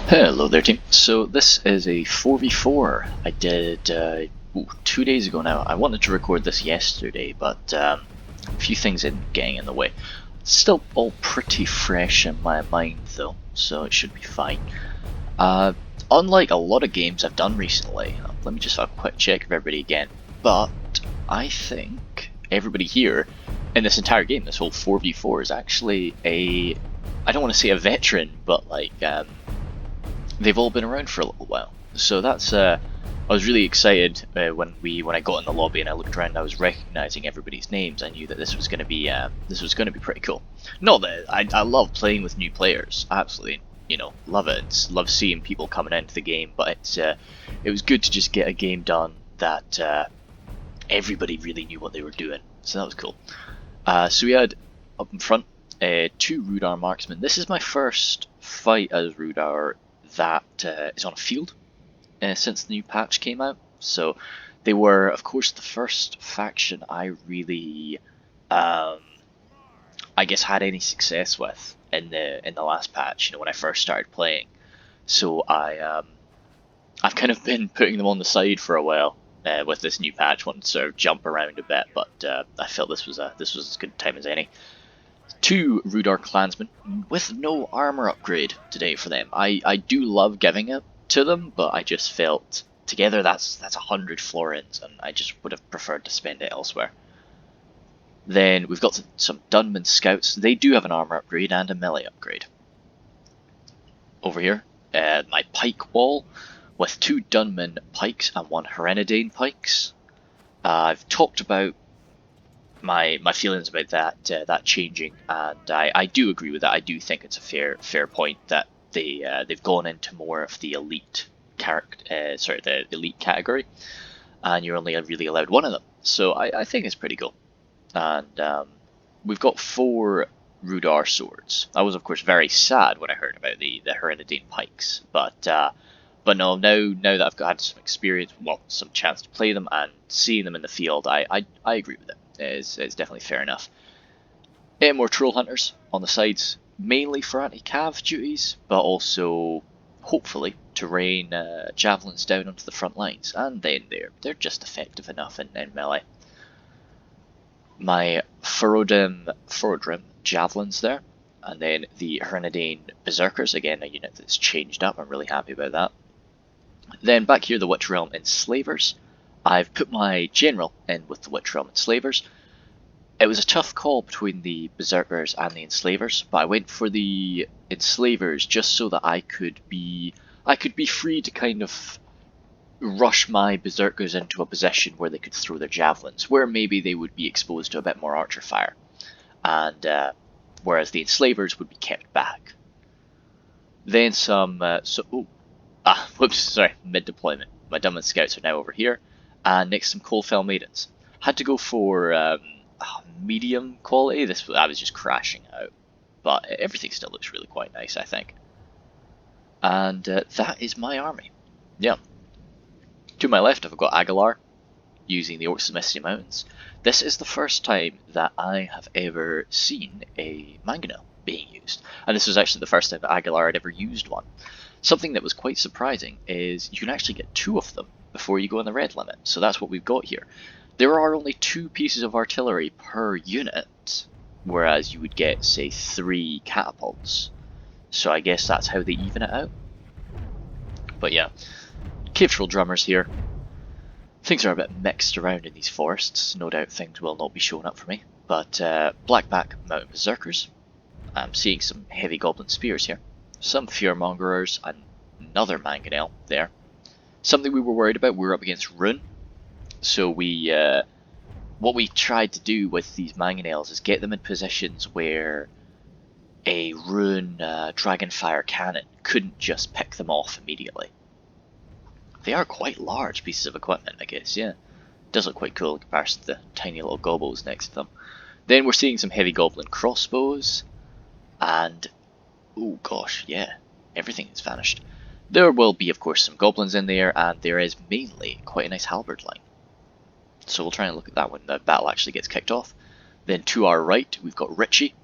Hello there team. So this is a 4v4 I did 2 days ago now. I wanted to record this yesterday, but a few things getting in the way. It's still all pretty fresh in my mind though, so it should be fine. Unlike a lot of games I've done recently, let me just have a quick check of everybody again, but I think everybody here in this entire game, this whole 4v4, is actually I don't want to say a veteran, but like they've all been around for a little while. So that's I was really excited when I got in the lobby and I looked around. I was recognizing everybody's names. I knew that this was going to be pretty cool. Not that I love playing with new players, absolutely. Love it. Love seeing people coming into the game. But it was good to just get a game done that everybody really knew what they were doing. So that was cool. So we had up in front two Rhudaur marksmen. This is my first fight as Rhudaur that is on a field since the new patch came out. So they were, of course, the first faction I really, I guess, had any success with in the last patch. When I first started playing. So I've kind of been putting them on the side for a while with this new patch, wanting to sort of jump around a bit. But I felt this was as good a time as any. Two Rhudaur clansmen with no armor upgrade today for them. I do love giving it to them, but I just felt together that's 100 florins, and I just would have preferred to spend it elsewhere. Then we've got some Dunman scouts. They do have an armor upgrade and a melee upgrade. Over here, my pike wall with two Dunman pikes and one Anorien pikes. I've talked about my feelings about that changing, and I do agree with that. I do think it's a fair point that they've gone into more of the elite the elite category, and you're only really allowed one of them. So I think it's pretty cool. And we've got 4 Rhudaur swords. I was of course very sad when I heard about the Anorien pikes, but no, now that I've had some experience, well, some chance to play them and seeing them in the field, I agree with it. It's definitely fair enough. 8 more troll hunters on the sides, mainly for anti-cav duties, but also hopefully to rain javelins down onto the front lines, and then they're just effective enough in melee. My Reforged javelins there, and then the Anorien berserkers, again a unit that's changed up. I'm really happy about that. Then back here, the Witch Realm Enslavers. I've put my general in with the Witch Realm Enslavers. It was a tough call between the Berserkers and the Enslavers, but I went for the Enslavers just so that I could be free to kind of rush my Berserkers into a position where they could throw their javelins, where maybe they would be exposed to a bit more archer fire, and whereas the Enslavers would be kept back. Then some whoops, sorry, mid-deployment. My Dunman Scouts are now over here, and next some Coalfell Maidens. Had to go for medium quality. I was just crashing out, but everything still looks really quite nice, I think. And that is my army. Yeah. To my left, I've got Aguilar, using the Orcs of the Misty Mountains. This is the first time that I have ever seen a mangonel being used, and this was actually the first time that Aguilar had ever used one. Something that was quite surprising is you can actually get 2 of them before you go on the red limit, so that's what we've got here. There are only 2 pieces of artillery per unit, whereas you would get, say, 3 catapults. So I guess that's how they even it out. But yeah, Cave Troll Drummers here. Things are a bit mixed around in these forests. No doubt things will not be showing up for me. But Blackback Mountain Berserkers. I'm seeing some heavy Goblin Spears here. Some Fearmongerers, and another Mangonel there. Something we were worried about, we were up against Rune. So what we tried to do with these Mangonels is get them in positions where a Rune Dragonfire Cannon couldn't just pick them off immediately. They are quite large pieces of equipment, I guess, yeah. Does look quite cool in comparison to the tiny little gobbles next to them. Then we're seeing some heavy Goblin crossbows, and oh gosh, yeah, everything has vanished. There will be, of course, some goblins in there, and there is mainly quite a nice halberd line. So we'll try and look at that when the battle actually gets kicked off. Then to our right, we've got Richie,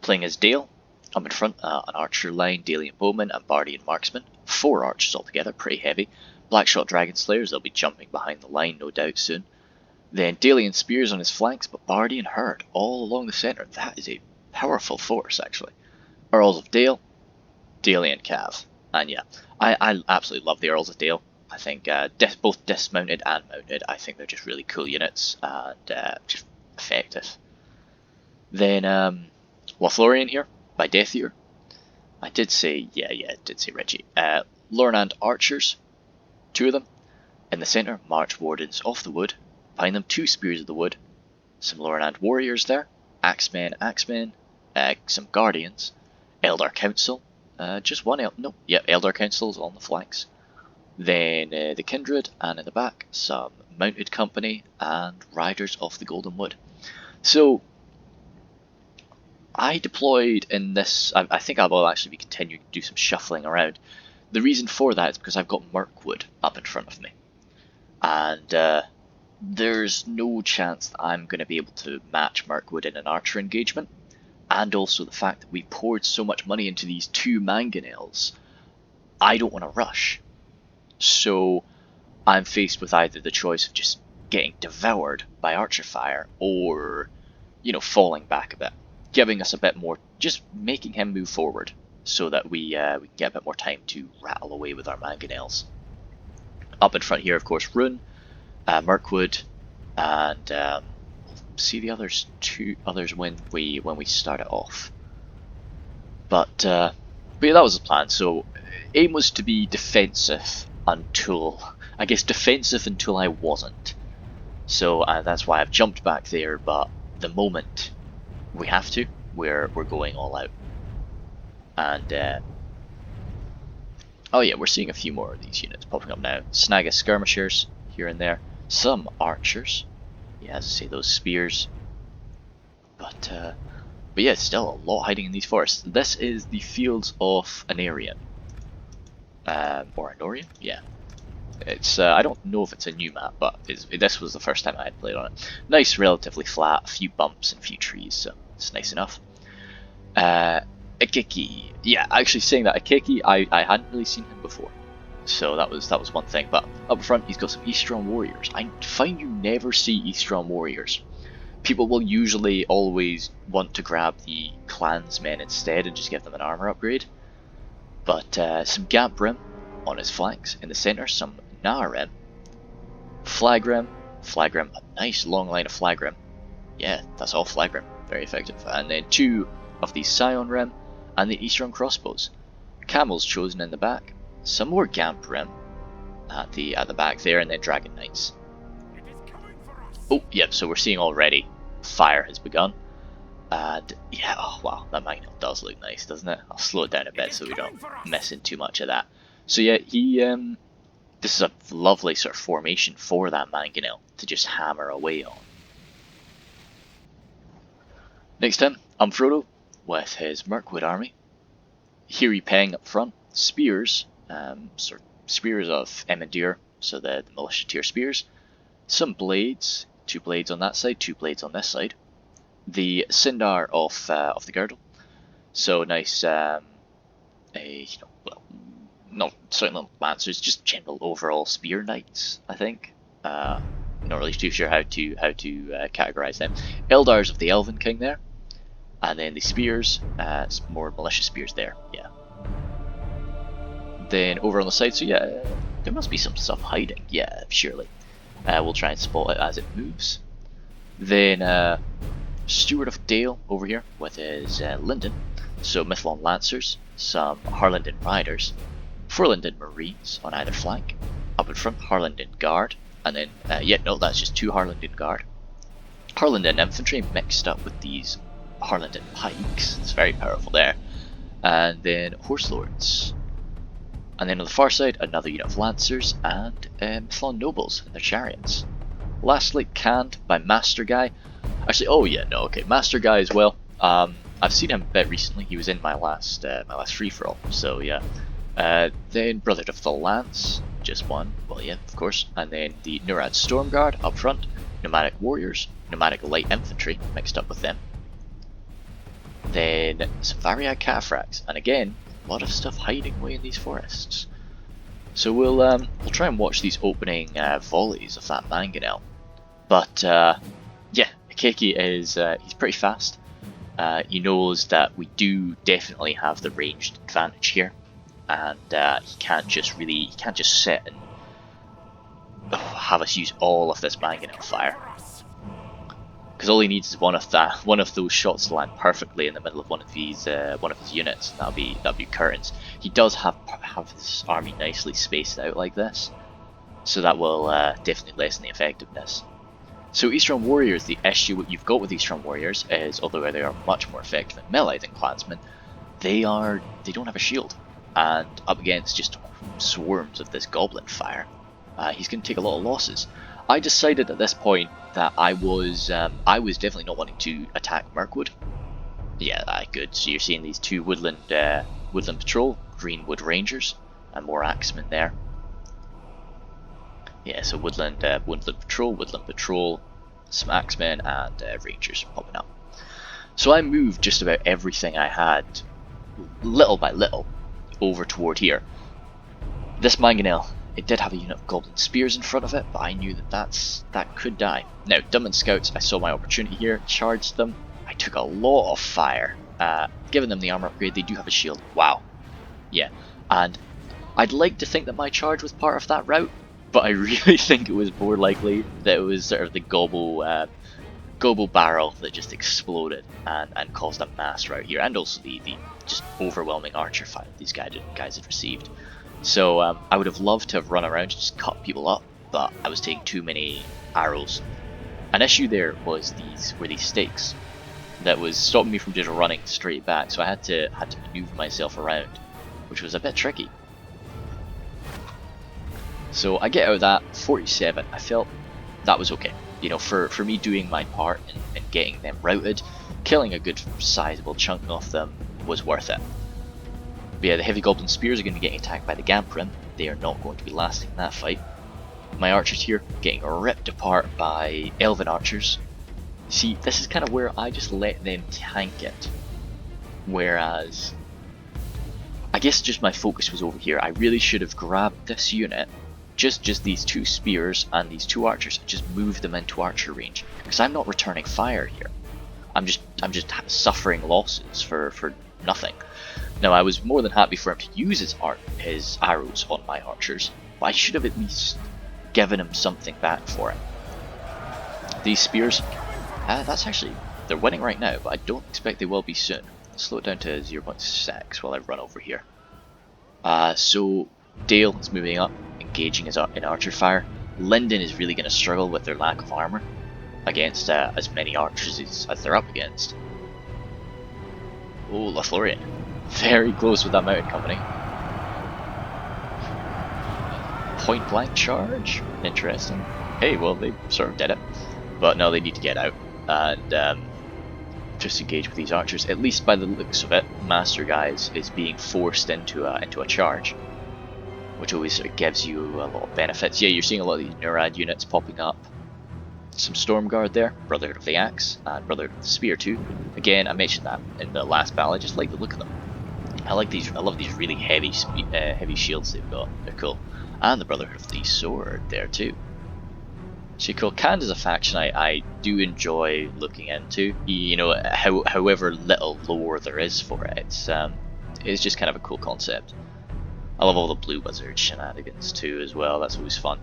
playing as Dale. Up in front, an archer line, Dalian bowman, and Bardian marksman. 4 archers altogether, pretty heavy. Blackshot dragon slayers, they'll be jumping behind the line no doubt soon. Then Dalian spears on his flanks, but Bardian herd all along the centre. That is a powerful force, actually. Earls of Dale, Dalian cav. And yeah, I absolutely love the Earls of Dale. I think both dismounted and mounted, I think they're just really cool units and just effective. Then Lothlorien here, by Death Eater. I did say, yeah, it did say Reggie. Lornand archers, 2 of them. In the centre, March wardens off the wood. Behind them, 2 spears of the wood. Some Lornand warriors there. Axemen, some guardians. Eldar Council, just one Eldar Council's on the flanks. Then the Kindred, and in the back, some mounted company and riders of the Golden Wood. So, I deployed in this, I think I will actually be continuing to do some shuffling around. The reason for that is because I've got Mirkwood up in front of me. And there's no chance that I'm going to be able to match Mirkwood in an archer engagement. And also the fact that we poured so much money into these 2 mangonels, I don't want to rush. So I'm faced with either the choice of just getting devoured by archer fire or, falling back a bit. Giving us a bit more, just making him move forward so that we can get a bit more time to rattle away with our mangonels. Up in front here, of course, Rune, Mirkwood, and see the others when we start it off. But yeah, that was the plan. So aim was to be defensive until I wasn't. So that's why I've jumped back there. But the moment we have to, we're going all out. And oh yeah, we're seeing a few more of these units popping up now. Snagga skirmishers here and there. Some archers. Yeah, as I say, those spears. But yeah, still a lot hiding in these forests. This is the fields of Anorien. Or Anorien? Yeah. It's I don't know if it's a new map, but this was the first time I had played on it. Nice, relatively flat, a few bumps and a few trees, so it's nice enough. Ikeki. Yeah, actually saying that, Ikeki, I hadn't really seen him before. So that was one thing. But up front, he's got some Eastron warriors. I find you never see Eastron warriors. People will usually always want to grab the clansmen instead and just give them an armor upgrade. But some Gabrim on his flanks. In the centre, some Naharim. Flagrim, a nice long line of Flagrim. Yeah, that's all Flagrim. Very effective. And then 2 of the Scion Rim and the Eastron crossbows. Camels chosen in the back. Some more Gabrim at the back there, and then Dragon Knights. Oh, yep, so we're seeing already fire has begun. And yeah, oh wow, that Magnum does look nice, doesn't it? I'll slow it down a bit so we don't miss in too much of that. So yeah, this is a lovely sort of formation for that Mangonel to just hammer away on. Next time, Frodo with his Mirkwood army. Hiri Peng up front, spears, sort of spears of Emendir, so the militia tier spears. Some blades, 2 blades on that side, 2 blades on this side. The Sindar of the girdle, so nice. Not certainly lancers, just general overall spear knights. I think. Not really too sure how to categorize them. Eldars of the Elven King there, and then the spears, some more militia spears there. Yeah. Then over on the side, so yeah, there must be some stuff hiding. Yeah, surely. We'll try and spot it as it moves. Then Steward of Dale over here with his Linden. So Mithlon Lancers, some Harlanden Riders, Forlanden Marines on either flank. Up in front, Harlanden Guard, and then, that's just 2 Harlanden Guard. Harlanden Infantry mixed up with these Harlanden Pikes. It's very powerful there. And then Horse Lords. And then on the far side, another unit of Lancers and Mithlon Nobles in their chariots. Lastly, canned by Master Guy. Actually, oh yeah, no, okay, Master Guy as well. I've seen him a bit recently. He was in my last free-for-all, so yeah. Then Brotherhood of the Lance, just one, well yeah, of course. And then the Nurad Stormguard up front, Nomadic Warriors, Nomadic Light Infantry mixed up with them. Then some Variag Cataphracts, and again, a lot of stuff hiding away in these forests. So we'll try and watch these opening volleys of that mangonel. But yeah, Akeki is he's pretty fast. He knows that we do definitely have the ranged advantage here, and he can't just sit and have us use all of this mangonel fire. Because all he needs is one of those shots to land perfectly in the middle of one of his units. That'll be curtains. He does have his army nicely spaced out like this, so that will definitely lessen the effectiveness. So Eastern Warriors, the issue what you've got with Eastern Warriors is, although they are much more effective in melee than Clansmen, they don't have a shield, and up against just swarms of this goblin fire, he's going to take a lot of losses. I decided at this point that I was definitely not wanting to attack Mirkwood. Yeah, good. So you're seeing these two woodland patrol, Greenwood Rangers, and more axemen there. Yeah, so woodland patrol, some axemen, and rangers popping up. So I moved just about everything I had, little by little, over toward here. This mangonel, it did have a unit of goblin spears in front of it, but I knew that could die. Now, Dunman Scouts, I saw my opportunity here, charged them. I took a lot of fire, giving them the armor upgrade. They do have a shield. Wow. Yeah, and I'd like to think that my charge was part of that route, but I really think it was more likely that it was sort of the gobble barrel that just exploded and caused a mass rout here, and also the just overwhelming archer fire these guys had received. So I would have loved to have run around and just cut people up, but I was taking too many arrows. An issue there was these stakes that was stopping me from just running straight back, so I had to maneuver myself around, which was a bit tricky. So I get out of that 47. I felt that was okay. You know, for me doing my part in getting them routed, killing a good sizable chunk of them was worth it. But yeah, the heavy goblin spears are going to be getting attacked by the Gamprin. They are not going to be lasting in that fight. My archers here getting ripped apart by elven archers. See, this is kind of where I just let them tank it. Whereas, I guess just my focus was over here. I really should have grabbed this unit, just these two spears and these two archers, and just moved them into archer range. Because I'm not returning fire here. I'm just suffering losses for nothing. Now, I was more than happy for him to use his arrows on my archers, but I should have at least given him something back for it. These spears, that's actually, they're winning right now, but I don't expect they will be soon. Let's slow it down to 0.6 while I run over here. So Dale is moving up, engaging in archer fire. Linden is really going to struggle with their lack of armor against as many archers as they're up against. Oh, Lothlorien. Very close with that mounted company. Point blank charge? Interesting. Hey, well, they sort of did it. But no, they need to get out and just engage with these archers. At least by the looks of it, Master Guys is being forced into a charge, which always sort of gives you a lot of benefits. Yeah, you're seeing a lot of these Neurad units popping up. Some Stormguard there, Brotherhood of the Axe, and Brotherhood of the Spear too. Again, I mentioned that in the last battle. I just like the look of them. I love these really heavy shields they've got. They're cool. And the Brotherhood of the Sword there too. So cool. Khand is a faction I do enjoy looking into. You know, however little lore there is for it, it's just kind of a cool concept. I love all the Blue Wizard shenanigans too as well. That's always fun.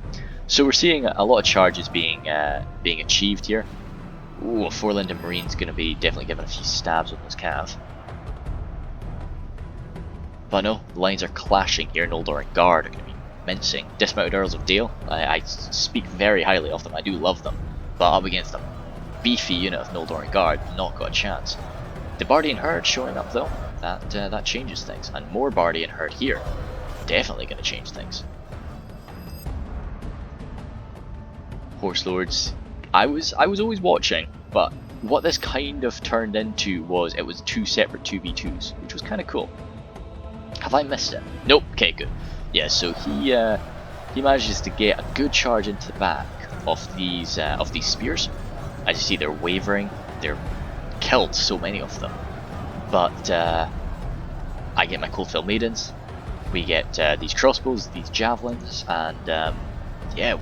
So we're seeing a lot of charges being achieved here. Ooh, a 4-Linden Marine's going to be definitely giving a few stabs on this cav. But no, the lines are clashing here. Noldor and Guard are going to be mincing. Dismounted Earls of Dale, I speak very highly of them. I do love them. But up against a beefy unit of Noldor and Guard, not got a chance. The Bardian Herd showing up though, that changes things. And more Bardian Herd here, definitely going to change things. Horse Lords, I was always watching, but what this kind of turned into was it was two separate 2v2s, which was kind of cool. Have I missed it? Nope. Okay, good. Yeah, so he manages to get a good charge into the back of these spears. As you see, they're wavering. They're killed, so many of them. But I get my Coalfield Maidens, we get these crossbows, these javelins, and yeah,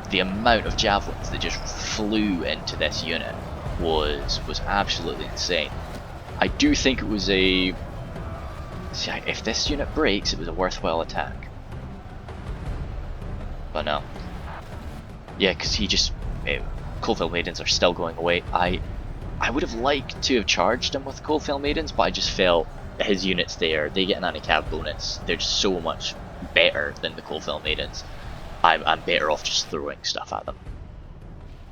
the amount of javelins that just flew into this unit was absolutely insane. I do think it was a... See, if this unit breaks, it was a worthwhile attack. But no. Yeah, because he just... Coalfield Maidens are still going away. I would have liked to have charged him with Coalfield Maidens, but I just felt his units there, they get an anti-cav bonus. They're just so much better than the Coalfield Maidens. I'm better off just throwing stuff at them.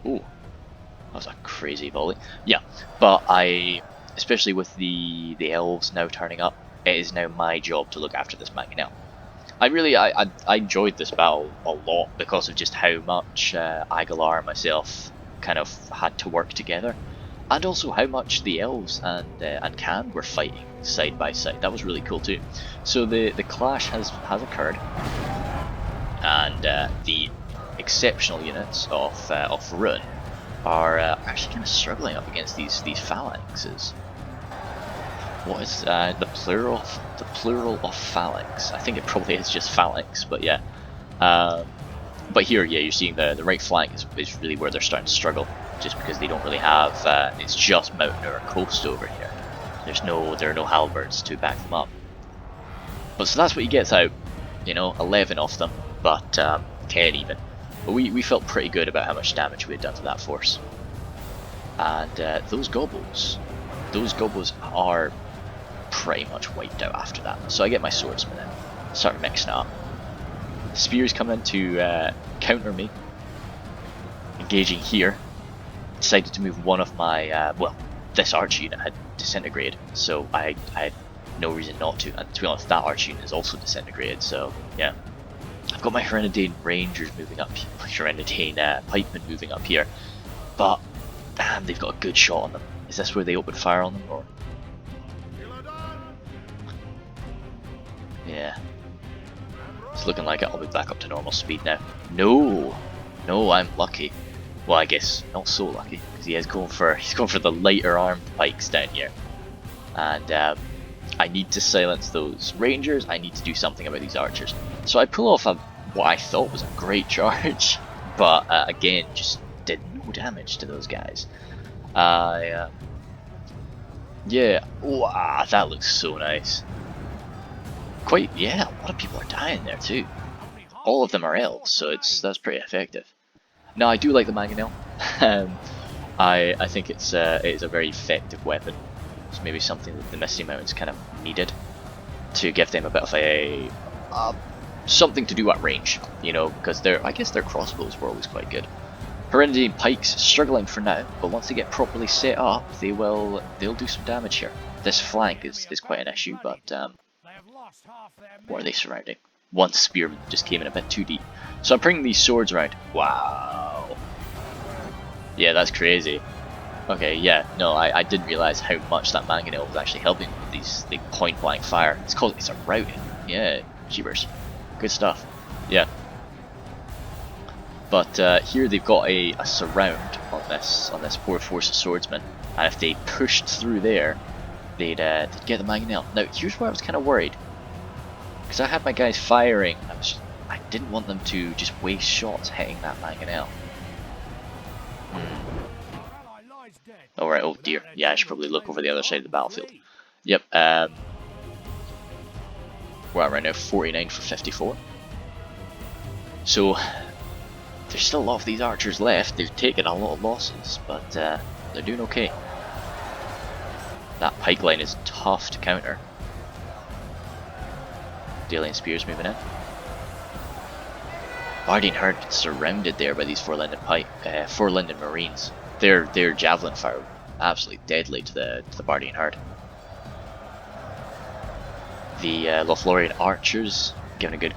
Ooh, that was a crazy volley. Yeah, but especially with the elves now turning up, it is now my job to look after this mangonel. I enjoyed this battle a lot because of just how much Aguilar and myself kind of had to work together, and also how much the elves and Can were fighting side by side. That was really cool too. So the clash has occurred, and the exceptional units of Rune are actually kind of struggling up against these phalanxes. What is the plural of phalanx? I think it probably is just phalanx, but yeah. But here, yeah, you're seeing the right flank is really where they're starting to struggle, just because they don't really have. It's just mountain or coast over here. There are no halberds to back them up. But so that's what he gets out. You know, 11 off them, but 10 even. But we felt pretty good about how much damage we had done to that force. And those gobbles are pretty much wiped out after that. So I get my swordsman in, start mixing it up. Spears come in to counter me. Engaging here. Decided to move one of my, well, this arch unit had disintegrated, so I had no reason not to. And to be honest, that arch unit is also disintegrated, so yeah. I've got my Herenidane Rangers moving up, Herenidane Pikemen moving up here. But, damn, they've got a good shot on them. Is this where they open fire on them, or...? Yeah. It's looking like I'll be back up to normal speed now. No! No, I'm lucky. Well, I guess not so lucky, because he's going for the lighter armed pikes down here. And I need to silence those rangers, I need to do something about these archers. So I pull off what I thought was a great charge, but again, just did no damage to those guys. Yeah, wow, that looks so nice. Yeah, a lot of people are dying there too. All of them are elves, so that's pretty effective. Now I do like the mangonel. I think it is a very effective weapon. It's maybe something that the Misty Mountains kind of needed to give them a bit of a something to do at range, you know, because I guess their crossbows were always quite good. Hereditary pikes struggling for now, but once they get properly set up, they'll do some damage here. This flank is quite an issue, but what are they surrounding? One spearman just came in a bit too deep. So I'm bringing these swords around. Wow. Yeah, that's crazy. Okay, yeah, no, I didn't realize how much that mangonel was actually helping with these point blank fire. It's a routing. Yeah, jeepers. Good stuff. Yeah. But here they've got a surround on this poor force of swordsmen, and if they pushed through there, they'd get the mangonel. Now here's where I was kind of worried, because I had my guys firing. I didn't want them to just waste shots hitting that mangonel. Alright, oh dear. Yeah, I should probably look over the other side of the battlefield. Yep. We're at right now 49 for 54. So there's still a lot of these archers left. They've taken a lot of losses, but they're doing okay. That pike line is tough to counter. Dalian spears moving in. Bardian Herd surrounded there by these Four Linden Marines. Their javelin fire absolutely deadly to the Bardian Herd. The Lothlorien archers giving a good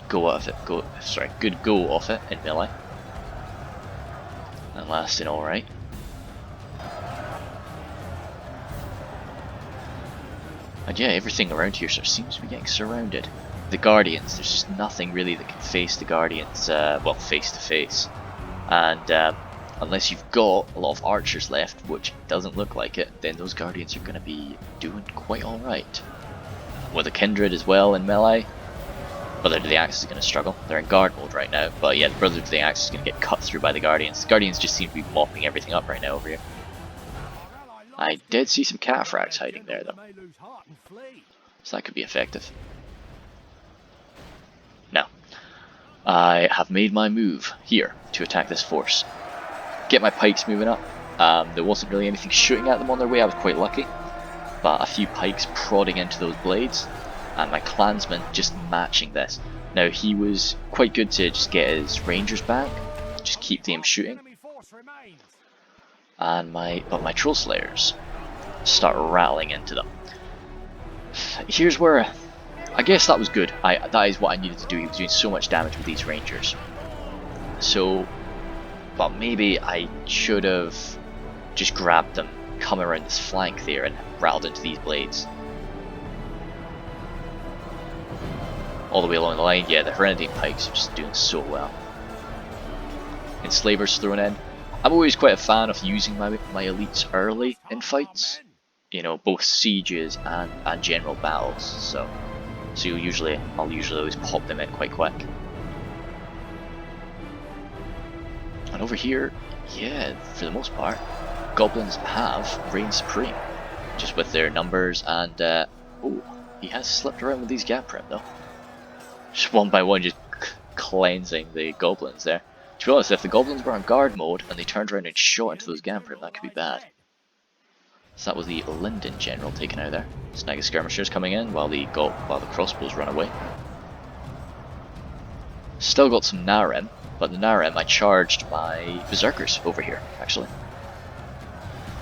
go off it. Good go off it in melee. And lasting all right. And yeah, everything around here sort of seems to be getting surrounded. The Guardians, there's just nothing really that can face the Guardians, well, face to face. And unless you've got a lot of archers left, which doesn't look like it, then those guardians are going to be doing quite alright. With a kindred as well in melee, Brother to the Axe is going to struggle. They're in guard mode right now, but yeah, the Brother to the Axe is going to get cut through by the Guardians. The Guardians just seem to be mopping everything up right now over here. I did see some cataphracts hiding there though, so that could be effective. Now, I have made my move here to attack this force. Get my pikes moving up. There wasn't really anything shooting at them on their way, I was quite lucky. But a few pikes prodding into those blades, and my clansman just matching this. Now he was quite good to just get his rangers back, just keep them shooting. And my troll slayers start rattling into them. Here's where I guess that was good. That is what I needed to do. He was doing so much damage with these rangers. So, but maybe I should have just grabbed them, come around this flank there, and rattled into these blades. All the way along the line, yeah, the Hereditary pikes are just doing so well. Enslavers thrown in. I'm always quite a fan of using my elites early in fights. You know, both sieges and general battles. So I'll usually always pop them in quite quick. And over here, yeah, for the most part, goblins have reigned supreme, just with their numbers and oh, he has slipped around with these gap rim though. Just one by one, just cleansing the goblins there. To be honest, if the goblins were on guard mode and they turned around and shot into those gap rim, that could be bad. So that was the Linden general taken out there. Snag of skirmishers coming in while the crossbows run away. Still got some Narem, but the Narem I charged my berserkers over here actually.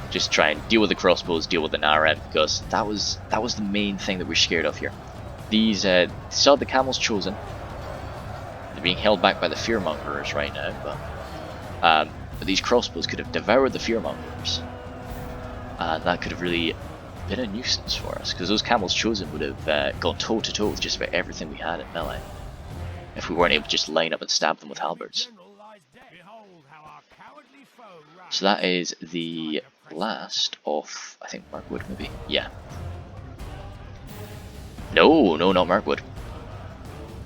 Just try and deal with the crossbows, deal with the Narem, because that was the main thing that we're scared of here. These still the camels chosen. They're being held back by the fearmongers right now, but these crossbows could have devoured the fearmongers, and that could have really been a nuisance for us, because those camels chosen would have gone toe to toe with just about everything we had in melee if we weren't able to just line up and stab them with halberds. So that is the last of, I think, Mirkwood maybe? Yeah. No, not Mirkwood.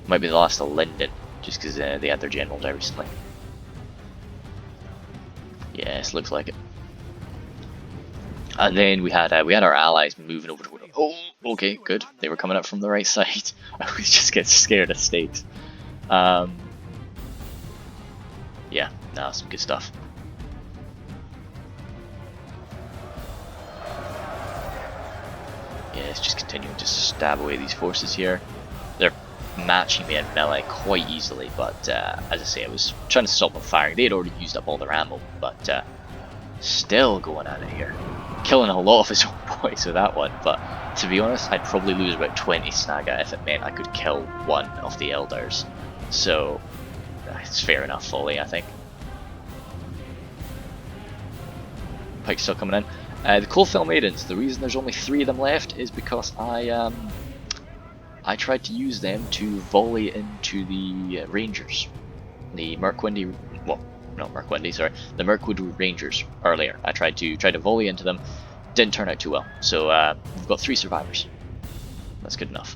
Might be the last of Linden, just because they had their general die recently. Yes, looks like it. And then we had our allies moving over to Rhudaur. Oh, okay, good. They were coming up from the right side. I always just get scared of stakes. Yeah, nah, some good stuff. Yeah, it's just continuing to stab away these forces here. They're matching me in melee quite easily, but as I say, I was trying to stop them firing. They had already used up all their ammo, but still going at it here. Killing a lot of his own boys with that one, but to be honest, I'd probably lose about 20 Snaga if it meant I could kill one of the elders. So it's fair enough fully, I think. Pike's still coming in. The Coalfell Maidens, the reason there's only 3 of them left is because I tried to use them to volley into the Rangers. The Mirkwood, well, not Mirkwood, sorry, the Mirkwood Rangers earlier. I tried to volley into them, didn't turn out too well. So we've got 3 survivors. That's good enough.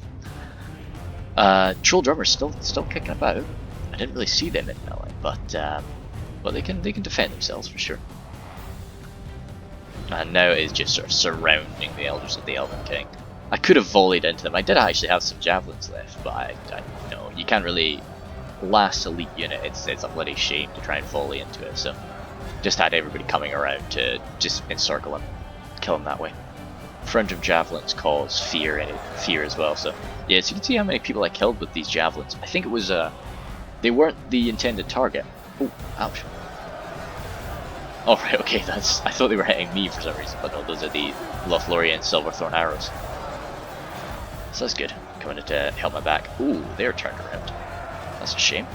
Troll Drummers still kicking about. I didn't really see them in melee, but they can defend themselves for sure. And now it is just sort of surrounding the Elders of the Elven King. I could have volleyed into them. I did actually have some javelins left, but I know you can't really last elite unit. It's a bloody shame to try and volley into it. So just had everybody coming around to just encircle him, kill him that way. Fringe of javelins cause fear as well. So yeah, so you can see how many people I killed with these javelins. I think it was they weren't the intended target. Oh, ouch. Oh right, okay, I thought they were hitting me for some reason, but no, those are the Lothlorien Silverthorn arrows. So that's good, coming in to help my back. Ooh, they're turned around. That's a shame.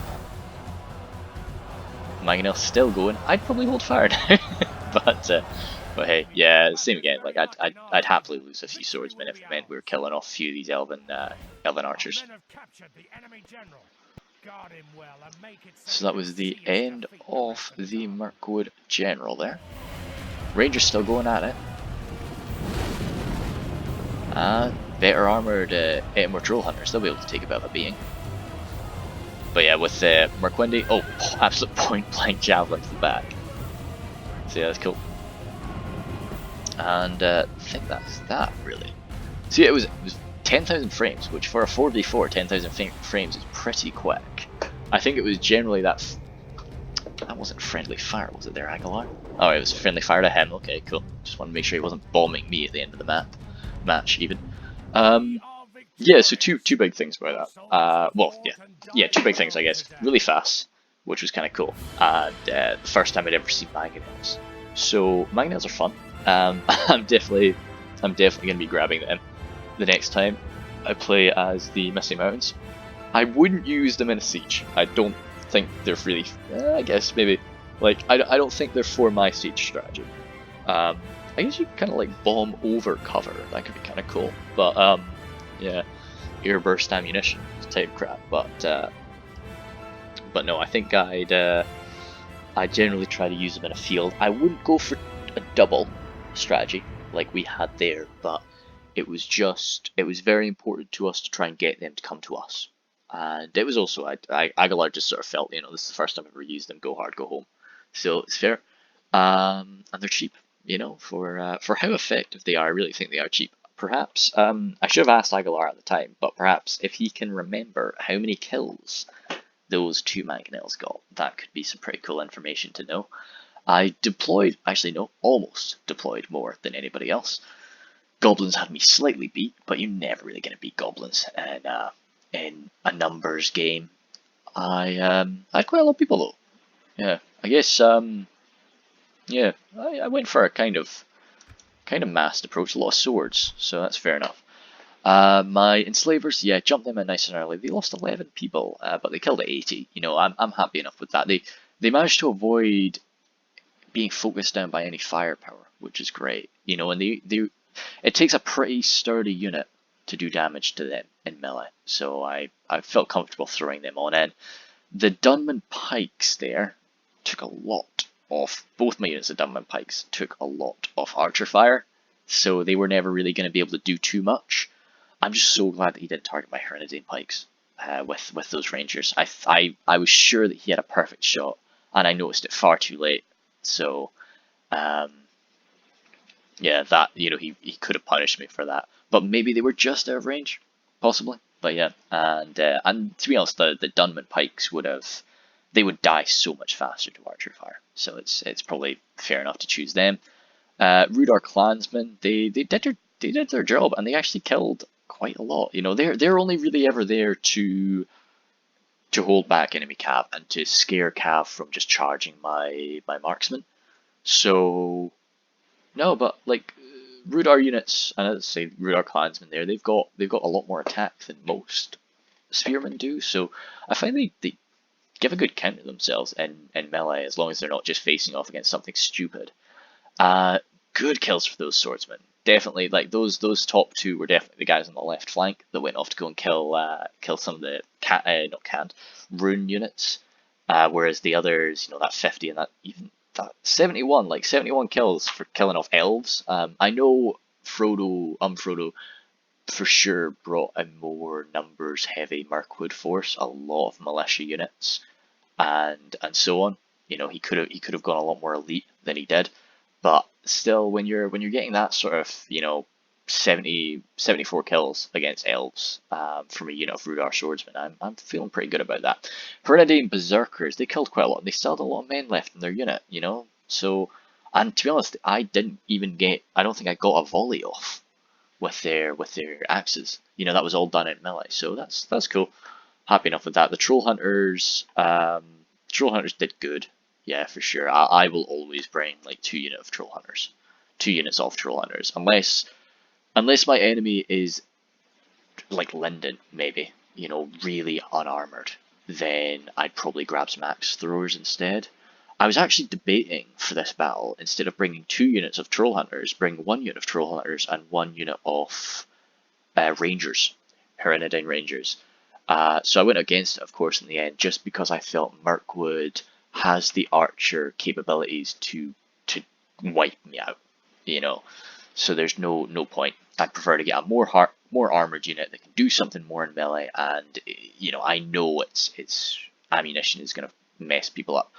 Mangonel still going. I'd probably hold fire now, but hey, yeah, same again. Like I'd happily lose a few swordsmen if it meant we were killing off a few of these elven archers. So that was the end of the Mirkwood General there. Rangers still going at it. Better armoured Ettenmoor Troll Hunters, they'll be able to take a bit of a beating. But yeah, with Merquendi, oh, absolute point blank javelin to the back. So yeah, that's cool. And I think that's that really. See, it was 10,000 frames, which for a 4v4, 10,000 frames is pretty quick. I think it was generally that wasn't friendly fire, was it there, Aguilar? Oh, it was friendly fire to him. Okay, cool. Just wanted to make sure he wasn't bombing me at the end of the match even. Yeah, so two big things about that. Well, yeah, two big things I guess. Really fast, which was kind of cool, and the first time I'd ever seen mangonels. So mangonels are fun. I'm definitely gonna be grabbing them the next time I play as the Misty Mountains. I wouldn't use them in a siege. I don't think they're really. I guess maybe like I don't think they're for my siege strategy. I guess you can kind of like bomb over cover. That could be kind of cool, but yeah, air burst ammunition type crap. But no, I think I generally try to use them in a field. I wouldn't go for a double strategy like we had there, but it was very important to us to try and get them to come to us. And it was also, Aguilar just sort of felt, this is the first time I've ever used them, go hard, go home. So it's fair. And they're cheap, for how effective they are. I really think they are cheap. Perhaps, I should have asked Aguilar at the time, but perhaps if he can remember how many kills those two mangonels got, that could be some pretty cool information to know. I deployed, actually no, almost deployed more than anybody else. Goblins had me slightly beat, but you're never really going to beat goblins in a numbers game. I had quite a lot of people though. Yeah, I guess yeah, I went for a kind of massed approach, a lot of swords, so that's fair enough. My enslavers, yeah, jumped them in nice and early. They lost 11 people, but they killed 80. I'm happy enough with that. They managed to avoid being focused down by any firepower, which is great. And it takes a pretty sturdy unit to do damage to them in melee, so I felt comfortable throwing them on in. The Dunman Pikes there took a lot off, both my units of Dunman Pikes took a lot off archer fire, so they were never really going to be able to do too much. I'm just so glad that he didn't target my Hernadine Pikes with those Rangers. I was sure that he had a perfect shot, and I noticed it far too late, so yeah, that, he could have punished me for that. But maybe they were just out of range, possibly. But yeah, and to be honest, the Dunman Pikes would die so much faster to archer fire. So it's probably fair enough to choose them. Rhudaur Clansmen, they did their job, and they actually killed quite a lot. They're only really ever there to hold back enemy cav and to scare cav from just charging my marksman. So no, but like Rhudaur units, and I'd say Rhudaur Clansmen there, they've got a lot more attack than most spearmen do. So I find they give a good count to themselves in melee, as long as they're not just facing off against something stupid. Good kills for those swordsmen. Definitely, like those top two were definitely the guys on the left flank that went off to go and kill some of the rune units. Whereas the others, that 50 and that even that 71 kills for killing off elves. I know Frodo for sure brought a more numbers heavy Mirkwood force, a lot of militia units, and so on. He could have gone a lot more elite than he did, but still, when you're getting that sort of 74 kills against elves from a unit of Rhudaur swordsmen, I'm feeling pretty good about that. Hernadine Berserkers, they killed quite a lot. They still had a lot of men left in their unit, So, and to be honest, I don't think I got a volley off with their axes. That was all done in melee, so that's cool. Happy enough with that. The Troll Hunters did good. Yeah, for sure. I will always bring like 2 units of Troll Hunters, unless my enemy is like Linden, maybe, really unarmored, then I'd probably grab some axe throwers instead. I was actually debating for this battle, instead of bringing 2 units of Troll Hunters, bring 1 unit of Troll Hunters and 1 unit of Rangers, Hernadine Rangers. So I went against it, of course, in the end, just because I felt Mirkwood has the archer capabilities to wipe me out, you know. So there's no point. I prefer to get a more armored unit that can do something more in melee, and I know its ammunition is going to mess people up.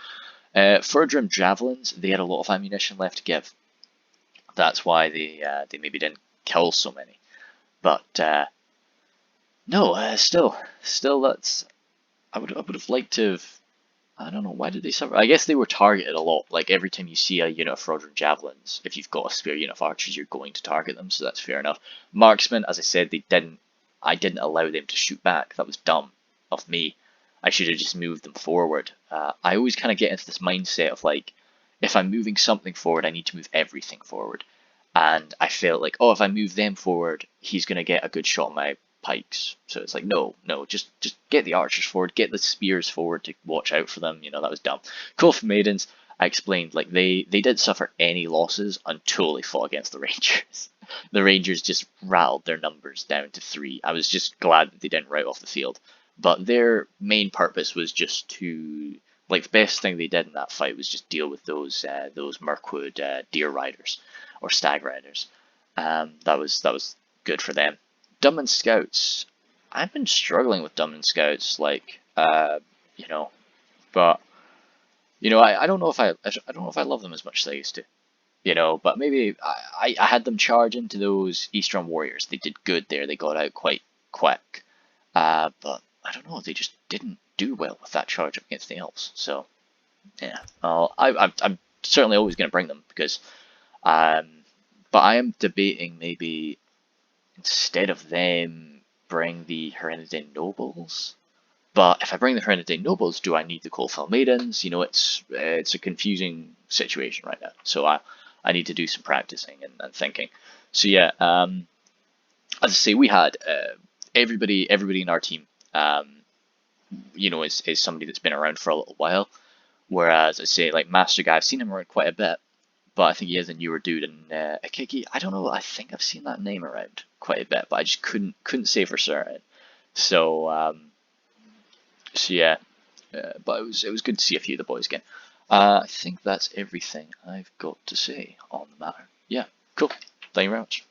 Ferdrim javelins, they had a lot of ammunition left to give. That's why they maybe didn't kill so many. But no, still that's I would have liked to have. I don't know, why did they suffer? I guess they were targeted a lot. Like every time you see a unit of Fraudulent Javelins, if you've got a spare unit of archers, you're going to target them, so that's fair enough. Marksmen, as I said, I didn't allow them to shoot back. That was dumb of me. I should have just moved them forward. I always kind of get into this mindset of like, if I'm moving something forward, I need to move everything forward. And I felt like, oh, if I move them forward, he's going to get a good shot at my pikes. So it's like, no, just get the archers forward, get the spears forward to watch out for them. That was dumb. Call for Maidens, I explained, like they didn't suffer any losses until they fought against the Rangers. The Rangers just rattled their numbers down to 3. I was just glad that they didn't rout off the field. But their main purpose was just to, like, the best thing they did in that fight was just deal with those Mirkwood deer riders or stag riders. That was good for them. Dunman Scouts. I've been struggling with Dunman Scouts, like, but I don't know if I don't know if I love them as much as I used to. But maybe I had them charge into those Eastern Warriors. They did good there. They got out quite quick. But I don't know. They just didn't do well with that charge up against the elves. So yeah, I'm certainly always going to bring them because, but I am debating maybe instead of them bring the Hereditary Nobles. But if I bring the Hereditary Nobles, do I need the Coalfell Maidens? It's a confusing situation right now. So I need to do some practicing and thinking. So yeah, as I say, we had everybody in our team, is somebody that's been around for a little while. Whereas I say, like Master Guy, I've seen him around quite a bit, but I think he is a newer dude. And Akiki, I don't know, I think I've seen that name around quite a bit, but I just couldn't say for certain. So yeah, but it was good to see a few of the boys again. I think that's everything I've got to say on the matter. Yeah, cool. Thank you very much.